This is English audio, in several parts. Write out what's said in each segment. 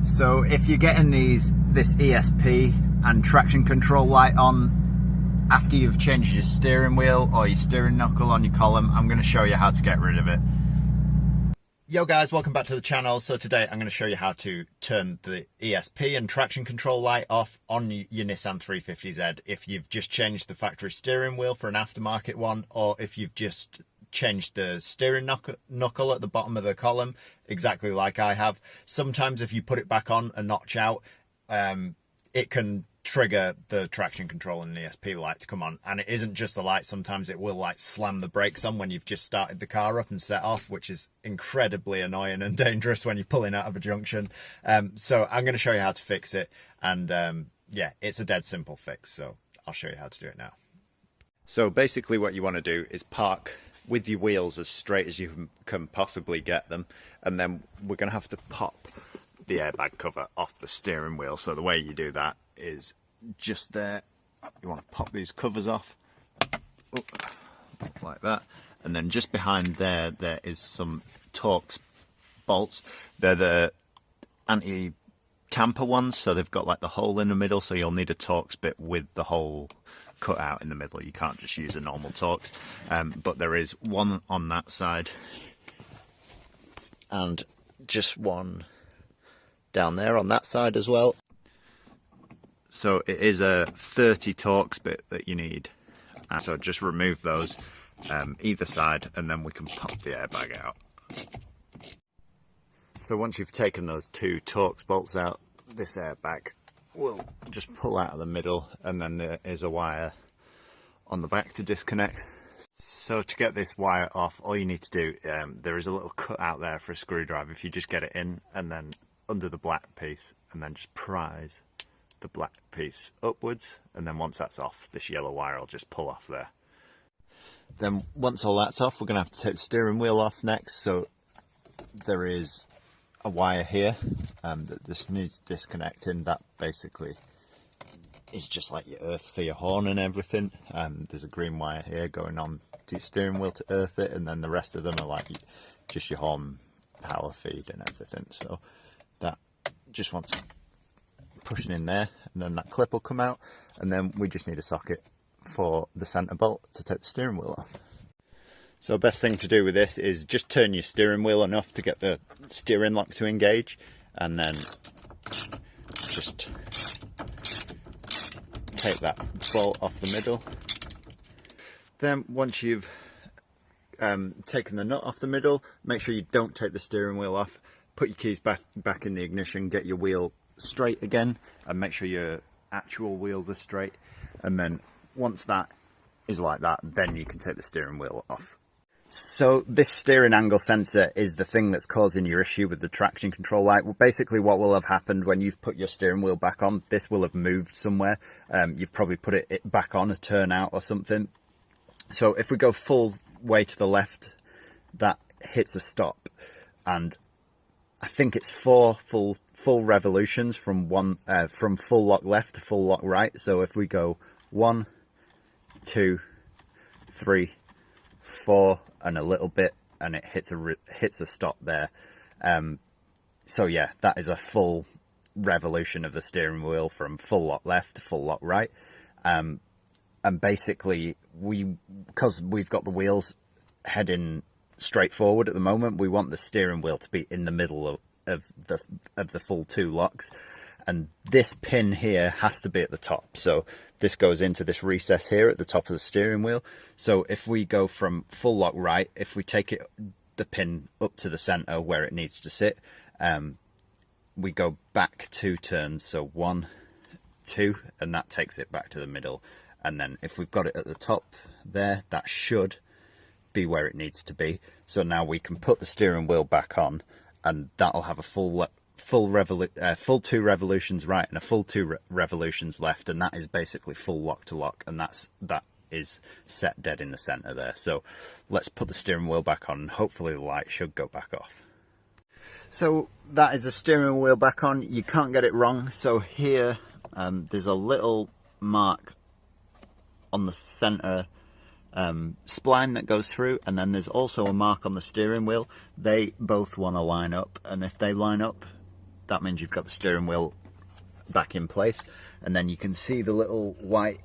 So if you're getting this ESP and traction control light on after you've changed your steering wheel or your steering knuckle on your column, I'm going to show you how to get rid of it. Yo guys, welcome back to the channel. So today I'm going to show you how to turn the ESP and traction control light off on your Nissan 350Z if you've just changed the factory steering wheel for an aftermarket one, or if you've just changed the steering knuckle at the bottom of the column, exactly like I have. Sometimes if you put it back on a notch out, it can trigger the traction control and ESP light to come on, and it isn't just the light. Sometimes it will like slam the brakes on when you've just started the car up and set off, which is incredibly annoying and dangerous when you're pulling out of a junction. So I'm going to show you how to fix it, and yeah, it's a dead simple fix, so I'll show you how to do it now. So basically what you want to do is park with your wheels as straight as you can possibly get them, and then we're going to have to pop the airbag cover off the steering wheel. So the way you do that is just there. You want to pop these covers off like that, and then just behind there is some Torx bolts. They're the anti-tamper ones, so they've got like the hole in the middle, so you'll need a Torx bit with the hole cut out in the middle. You can't just use a normal Torx, but there is one on that side and just one down there on that side as well. So it is a 30 Torx bit that you need, and so just remove those either side, and then we can pop the airbag out. So once you've taken those two Torx bolts out, this airbag will just pull out of the middle, and then there is a wire on the back to disconnect. So to get this wire off, all you need to do, there is a little cut out there for a screwdriver. If you just get it in and then under the black piece, and then just prise the black piece upwards, and then once that's off, this yellow wire will just pull off there. Then once all that's off, we're going to have to take the steering wheel off next. So there is a wire here that this needs disconnecting. That basically is just like your earth for your horn and everything. There's a green wire here going on to your steering wheel to earth it, and then the rest of them are like just your horn power feed and everything. So that just wants pushing in there, and then that clip will come out, and then we just need a socket for the center bolt to take the steering wheel off. So best thing to do with this is just turn your steering wheel enough to get the steering lock to engage, and then just take that bolt off the middle. Then once you've taken the nut off the middle, make sure you don't take the steering wheel off. Put your keys back in the ignition, get your wheel straight again, and make sure your actual wheels are straight. And then once that is like that, then you can take the steering wheel off. So this steering angle sensor is the thing that's causing your issue with the traction control light. Well, basically what will have happened when you've put your steering wheel back on, this will have moved somewhere. You've probably put it back on a turnout or something. So if we go full way to the left, that hits a stop, and I think it's 4 full revolutions from from full lock left to full lock right. So if we go 1, 2, 3, 4, and a little bit, and it hits a stop there. So yeah, that is a full revolution of the steering wheel from full lock left to full lock right. And basically, because we've got the wheels heading straight forward at the moment, we want the steering wheel to be in the middle of the full 2 locks, and this pin here has to be at the top. So this goes into this recess here at the top of the steering wheel. So if we go from full lock right, if we take the pin up to the center where it needs to sit, we go back 2 turns, so 1, 2, and that takes it back to the middle. And then if we've got it at the top there, that should be where it needs to be. So now we can put the steering wheel back on, and that'll have a full 2 revolutions right and a full 2 revolutions left, and that is basically full lock to lock, and that is set dead in the center there. So let's put the steering wheel back on, and hopefully the light should go back off. So that is the steering wheel back on. You can't get it wrong. So here there's a little mark on the center spline that goes through, and then there's also a mark on the steering wheel. They both want to line up, and if they line up, that means you've got the steering wheel back in place, and then you can see the little white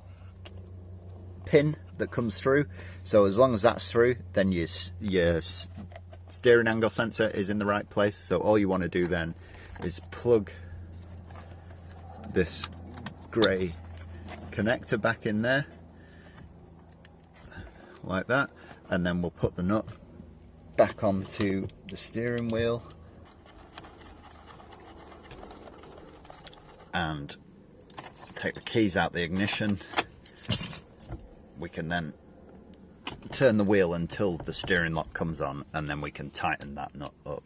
pin that comes through. So as long as that's through, then your steering angle sensor is in the right place. So all you want to do then is plug this grey connector back in there like that, and then we'll put the nut back onto the steering wheel and take the keys out the ignition. We can then turn the wheel until the steering lock comes on, and then we can tighten that nut up.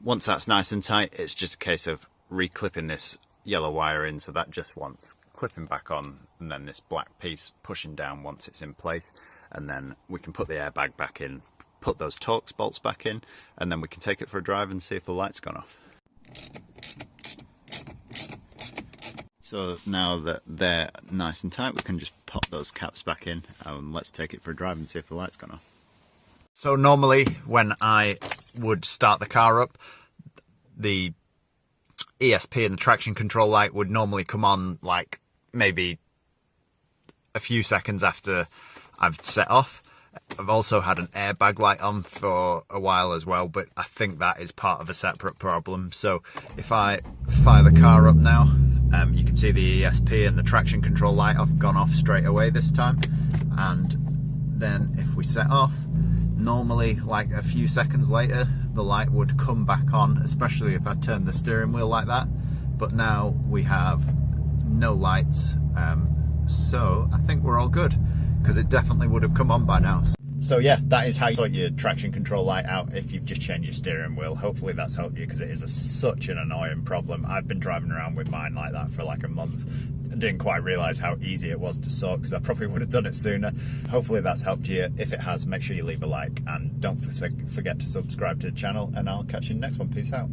Once that's nice and tight, it's just a case of reclipping this yellow wire in, so that just wants clipping back on, and then this black piece pushing down once it's in place, and then we can put the airbag back in, put those Torx bolts back in, and then we can take it for a drive and see if the light's gone off. So now that they're nice and tight, we can just pop those caps back in, and let's take it for a drive and see if the light's gone off. So normally when I would start the car up, the ESP and the traction control light would normally come on like maybe a few seconds after I've set off. I've also had an airbag light on for a while as well, but I think that is part of a separate problem. So if I fire the car up now, you can see the ESP and the traction control light have gone off straight away this time. And then if we set off, normally like a few seconds later the light would come back on, especially if I turn the steering wheel like that. But now we have no lights, so I think we're all good, because it definitely would have come on by now. So yeah, that is how you sort your traction control light out if you've just changed your steering wheel. Hopefully that's helped you, because it is such an annoying problem. I've been driving around with mine like that for like a month. I didn't quite realise how easy it was to sort, because I probably would have done it sooner. Hopefully that's helped you. If it has, make sure you leave a like, and don't forget to subscribe to the channel, and I'll catch you in the next one. Peace out.